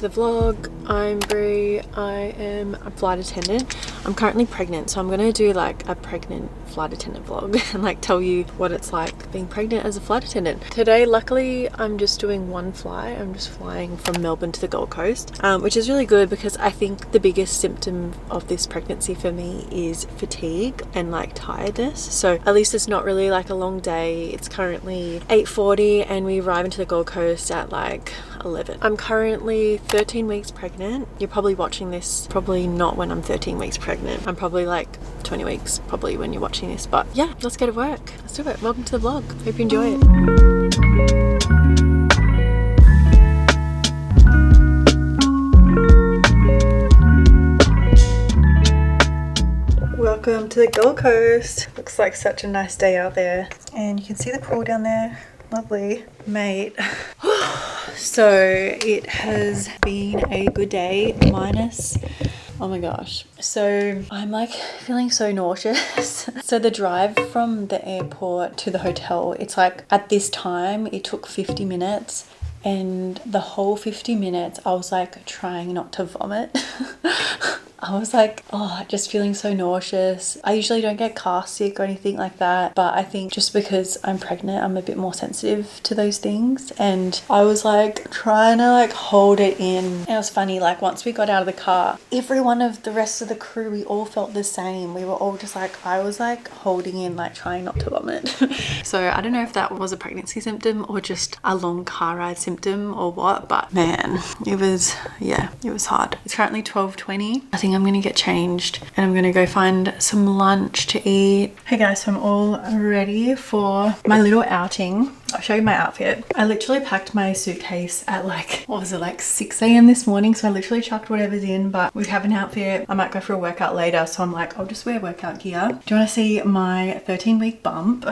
to the vlog. I'm Brie. I am a flight attendant. I'm currently pregnant, so I'm gonna do like a pregnant flight attendant vlog and like tell you what it's like being pregnant as a flight attendant. Today, luckily, I'm just doing one flight. I'm just flying from Melbourne to the Gold Coast, which is really good because I think the biggest symptom of this pregnancy for me is fatigue and like tiredness. So at least it's not really like a long day. It's currently 8:40 and we arrive into the Gold Coast at like 11. I'm currently 13 weeks pregnant. You're probably watching this probably not when I'm 13 weeks pregnant. I'm probably like 20 weeks probably when you're watching this, but yeah, let's go to work. Let's do it. Welcome to the vlog. Hope you enjoy it. Welcome to the Gold Coast. Looks like such a nice day out there. And you can see the pool down there. Lovely. Mate. So it has been a good day minus, oh my gosh. So I'm like feeling so nauseous. So the drive from the airport to the hotel, it's like at this time it took 50 minutes. And the whole 50 minutes I was like trying not to vomit. I was like, oh, just feeling so nauseous. I usually don't get car sick or anything like that, but I think just because I'm pregnant, I'm a bit more sensitive to those things. And I was like trying to like hold it in. And it was funny, like once we got out of the car, every one of the rest of the crew, we all felt the same. We were all just like, I was like holding in, like trying not to vomit. So I don't know if that was a pregnancy symptom or just a long car ride symptom or what, but man, it was hard. It's currently 12:20. I think I'm gonna get changed and I'm gonna go find some lunch to eat. Hey guys, so I'm all ready for my little outing. I'll show you my outfit. I literally packed my suitcase at like, what was it, like 6 a.m. this morning. So I literally chucked whatever's in, but we have an outfit. I might go for a workout later. So I'm like, I'll just wear workout gear. Do you wanna see my 13-week bump?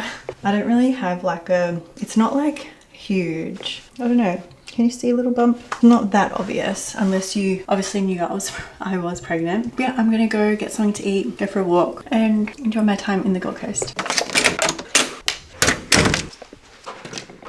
I don't really have like it's not like huge. I don't know. Can you see a little bump? Not that obvious, unless you obviously knew I was pregnant. But yeah, I'm gonna go get something to eat, go for a walk, and enjoy my time in the Gold Coast.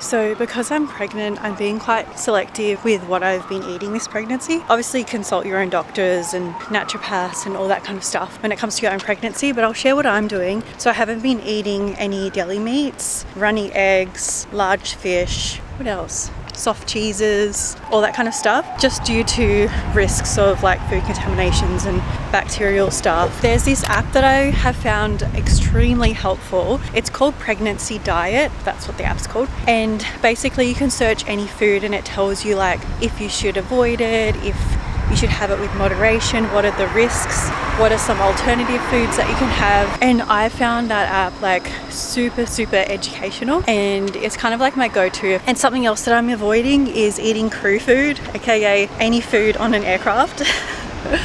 So because I'm pregnant, I'm being quite selective with what I've been eating this pregnancy. Obviously consult your own doctors and naturopaths and all that kind of stuff when it comes to your own pregnancy, but I'll share what I'm doing. So I haven't been eating any deli meats, runny eggs, large fish, what else? Soft cheeses, all that kind of stuff, just due to risks of like food contaminations and bacterial stuff. There's this app that I have found extremely helpful. It's called Pregnancy Diet. That's what the app's called. And basically you can search any food and it tells you like if you should avoid it, if you should have it with moderation, what are the risks, what are some alternative foods that you can have. And I found that app like super educational, and it's kind of like my go-to. And something else that I'm avoiding is eating crew food, aka any food on an aircraft.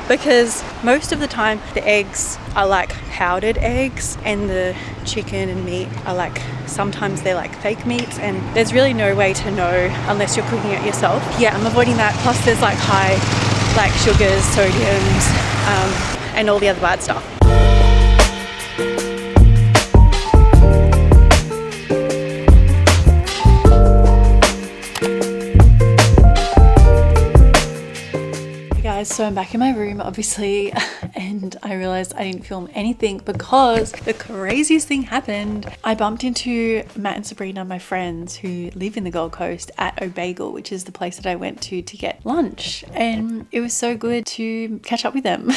Because most of the time the eggs are like powdered eggs and the chicken and meat are like, sometimes they're like fake meats, and there's really no way to know unless you're cooking it yourself. Yeah, I'm avoiding that. Plus there's like high like sugars, sodiums, and all the other bad stuff. So I'm back in my room obviously, and I realized I didn't film anything because the craziest thing happened. I bumped into Matt and Sabrina, my friends who live in the Gold Coast, at O'Bagel, which is the place that I went to get lunch, and it was so good to catch up with them.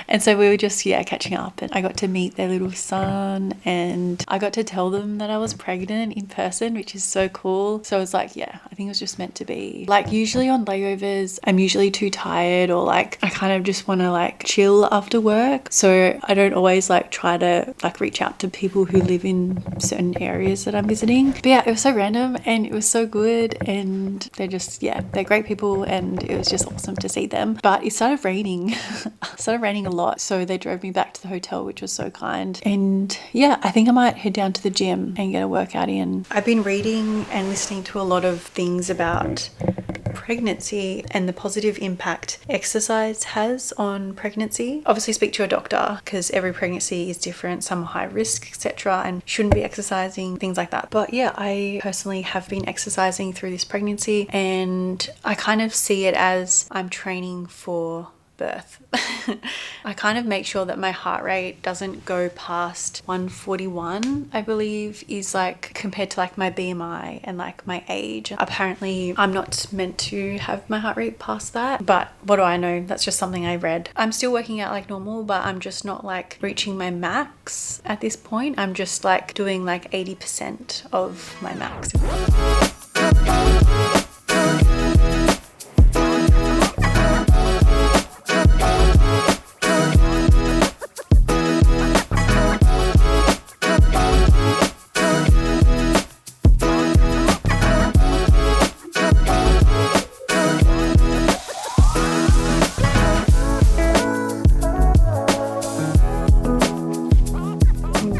And so we were just catching up, and I got to meet their little son, and I got to tell them that I was pregnant in person, which is so cool. So I was like, yeah, I think it was just meant to be. Like usually on layovers I'm usually too tired, or like I kind of just want to like chill after work, so I don't always like try to like reach out to people who live in certain areas that I'm visiting. But yeah, it was so random and it was so good, and they're just they're great people, and it was just awesome to see them. But it started raining. It started raining a lot, so they drove me back to the hotel, which was so kind. And yeah, I think I might head down to the gym and get a workout in. I've been reading and listening to a lot of things about pregnancy and the positive impact exercise has on pregnancy. Obviously speak to your doctor because every pregnancy is different. Some are high risk, etc., and shouldn't be exercising, things like that. But yeah, I personally have been exercising through this pregnancy, and I kind of see it as I'm training for birth. I kind of make sure that my heart rate doesn't go past 141, I believe, is like compared to like my BMI and like my age. Apparently I'm not meant to have my heart rate past that, but what do I know? That's just something I read. I'm still working out like normal, but I'm just not like reaching my max at this point. I'm just like doing like 80% of my max.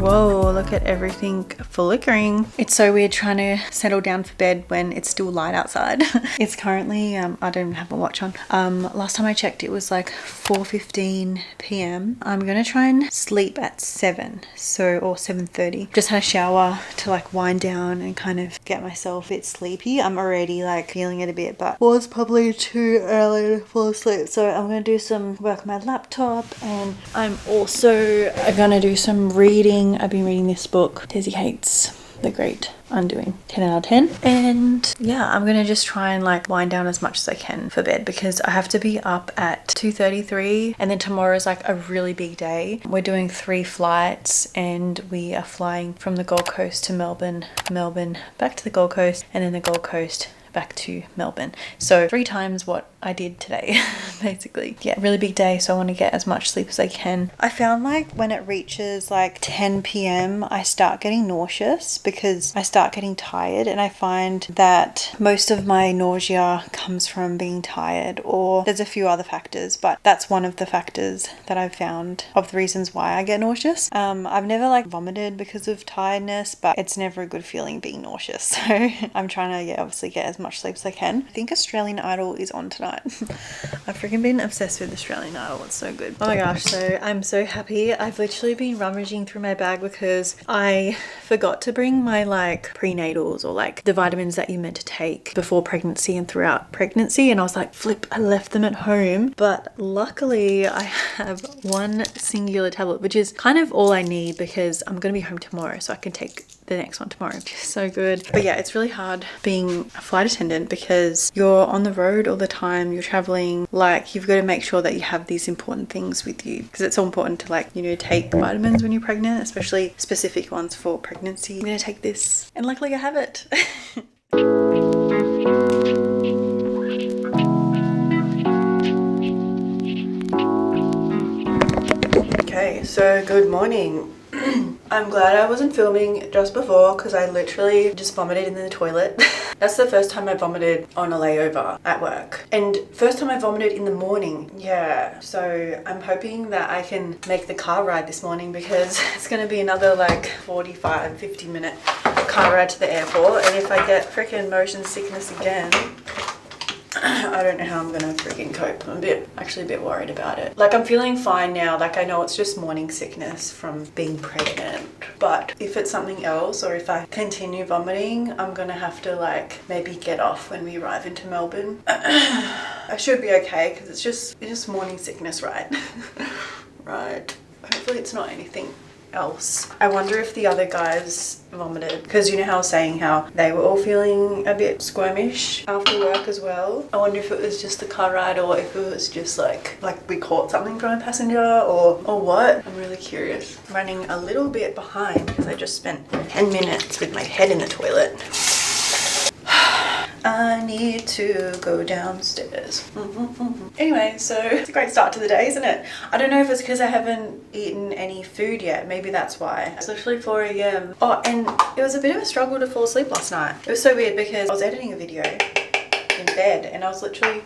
Whoa, look at everything flickering. It's so weird trying to settle down for bed when it's still light outside. It's currently, I don't have a watch on. Last time I checked it was like 4:15 p.m. I'm gonna try and sleep at 7, or 7:30. Just had a shower to like wind down and kind of get myself a bit sleepy. I'm already like feeling it a bit, but was probably too early to fall asleep. So I'm gonna do some work on my laptop, and I'm also gonna do some reading. I've been reading this book, Desi Hates The Great Undoing, 10 out of 10. And yeah, I'm gonna just try and like wind down as much as I can for bed because I have to be up at 2:33, and then tomorrow is like a really big day. We're doing 3 flights, and we are flying from the Gold Coast to Melbourne, back to the Gold Coast, and then the Gold Coast back to Melbourne. So 3 times what I did today, basically. Yeah, really big day, so I want to get as much sleep as I can. I found like when it reaches like 10 p.m, I start getting nauseous because I start getting tired, and I find that most of my nausea comes from being tired, or there's a few other factors, but that's one of the factors that I've found of the reasons why I get nauseous. I've never like vomited because of tiredness, but it's never a good feeling being nauseous. So I'm trying to, yeah, obviously get as much sleep as I can. I think Australian Idol is on tonight. I've freaking been obsessed with Australian Idol. It's so good. Oh my gosh, so I'm so happy. I've literally been rummaging through my bag because I forgot to bring my like prenatals, or like the vitamins that you're meant to take before pregnancy and throughout pregnancy, and I was like, flip, I left them at home. But luckily I have one singular tablet, which is kind of all I need because I'm gonna be home tomorrow, so I can take the next one tomorrow, which is so good. But yeah, it's really hard being a flight attendant because you're on the road all the time, you're traveling, like you've got to make sure that you have these important things with you, because it's so important to like, you know, take vitamins when you're pregnant, especially specific ones for pregnancy. I'm gonna take this, and luckily I have it. Okay, so good morning. I'm glad I wasn't filming just before because I literally just vomited in the toilet. That's the first time I vomited on a layover at work, and first time I vomited in the morning. Yeah, so I'm hoping that I can make the car ride this morning because it's gonna be another like 45-50 minute car ride to the airport, and if I get freaking motion sickness again, I don't know how I'm gonna freaking cope. I'm actually a bit worried about it. Like, I'm feeling fine now. Like, I know it's just morning sickness from being pregnant, but if it's something else, or if I continue vomiting, I'm gonna have to like maybe get off when we arrive into Melbourne. I should be okay because it's just morning sickness, right? Right. Hopefully it's not anything else. I wonder if the other guys vomited, because you know how I was saying how they were all feeling a bit squirmish after work as well. I wonder if it was just the car ride, or if it was just like we caught something from a passenger, or what. I'm really curious. I'm running a little bit behind because I just spent 10 minutes with my head in the toilet. I need to go downstairs. Anyway, so it's a great start to the day, isn't it? I don't know if it's because I haven't eaten any food yet. Maybe that's why. It's literally 4 a.m. Oh, and it was a bit of a struggle to fall asleep last night. It was so weird because I was editing a video in bed, and I was literally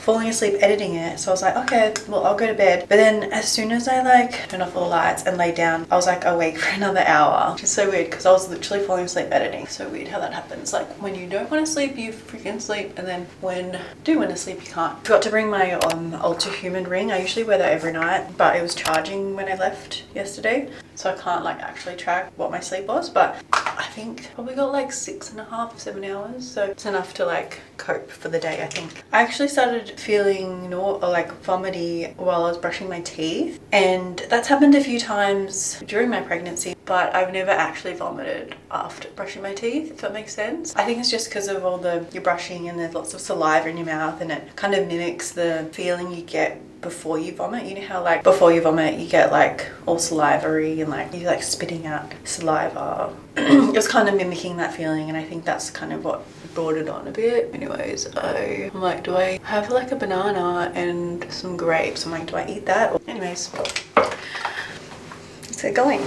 falling asleep editing it. So I was like, okay, well, I'll go to bed. But then as soon as I like turned off all the lights and laid down, I was like awake for another hour, which is so weird because I was literally falling asleep editing. So weird how that happens. Like when you don't want to sleep, you freaking sleep, and then when you do want to sleep, you can't. Forgot to bring my Ultra Human ring. I usually wear that every night, but it was charging when I left yesterday, so I can't like actually track what my sleep was, but I think probably got like 6.5, 7 hours, so it's enough to like cope for the day. I think I actually started feeling like vomity while I was brushing my teeth, and that's happened a few times during my pregnancy, but I've never actually vomited after brushing my teeth, if that makes sense. I think it's just because of all you're brushing and there's lots of saliva in your mouth, and it kind of mimics the feeling you get before you vomit. You know how like before you vomit you get like all salivary and like you're like spitting out saliva. It was kind of mimicking that feeling, and I think that's kind of what brought it on a bit. Anyways, I'm like, do I have like a banana and some grapes? I'm like, do I eat that? Anyways, let's get going.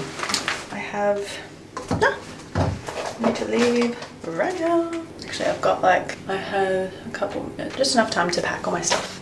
I need to leave right now. Actually, I have a couple, just enough time to pack all my stuff.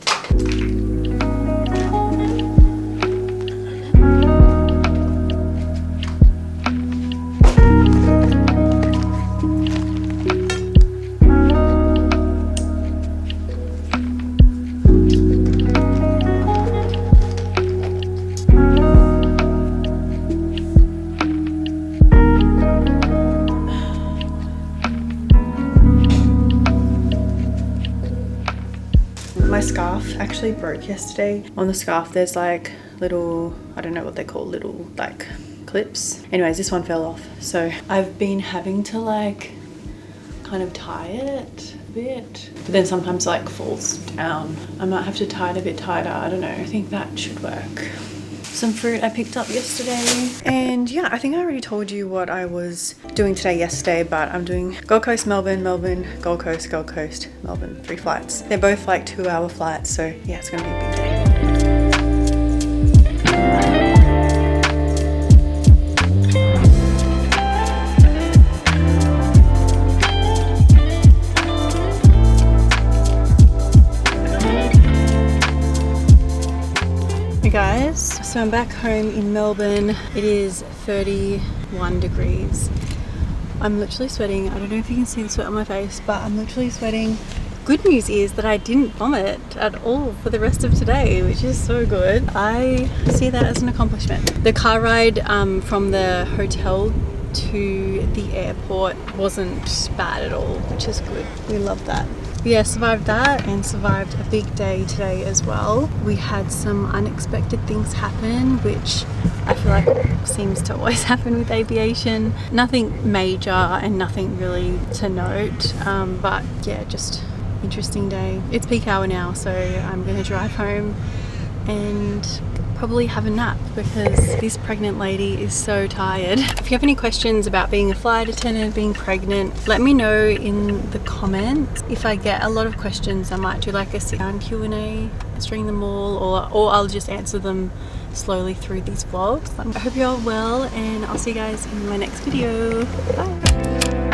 My scarf actually broke yesterday. On the scarf there's like little, I don't know what they're called, little like clips. Anyways, this one fell off, so I've been having to like kind of tie it a bit, but then sometimes like falls down. I might have to tie it a bit tighter, I don't know. I think that should work. Some fruit I picked up yesterday, and yeah, I think I already told you what I was doing yesterday, but I'm doing Gold Coast, Melbourne, Melbourne, Gold Coast, Melbourne, 3 flights. They're both like 2-hour flights, so yeah, it's gonna be a big day. Guys, so I'm back home in Melbourne. It is 31 degrees. I'm literally sweating. I don't know if you can see the sweat on my face, but I'm literally sweating. Good news is that I didn't vomit at all for the rest of today, which is so good. I see that as an accomplishment. The car ride from the hotel to the airport wasn't bad at all, which is good. We love that. Yeah, survived that and survived a big day today as well. We had some unexpected things happen, which I feel like seems to always happen with aviation. Nothing major and nothing really to note, but yeah, just interesting day. It's peak hour now, so I'm gonna drive home and probably have a nap because this pregnant lady is so tired. If you have any questions about being a flight attendant, being pregnant, let me know in the comments. If I get a lot of questions, I might do like a sit-down Q&A, string them all, or I'll just answer them slowly through these vlogs. I hope you're all well, and I'll see you guys in my next video. Bye!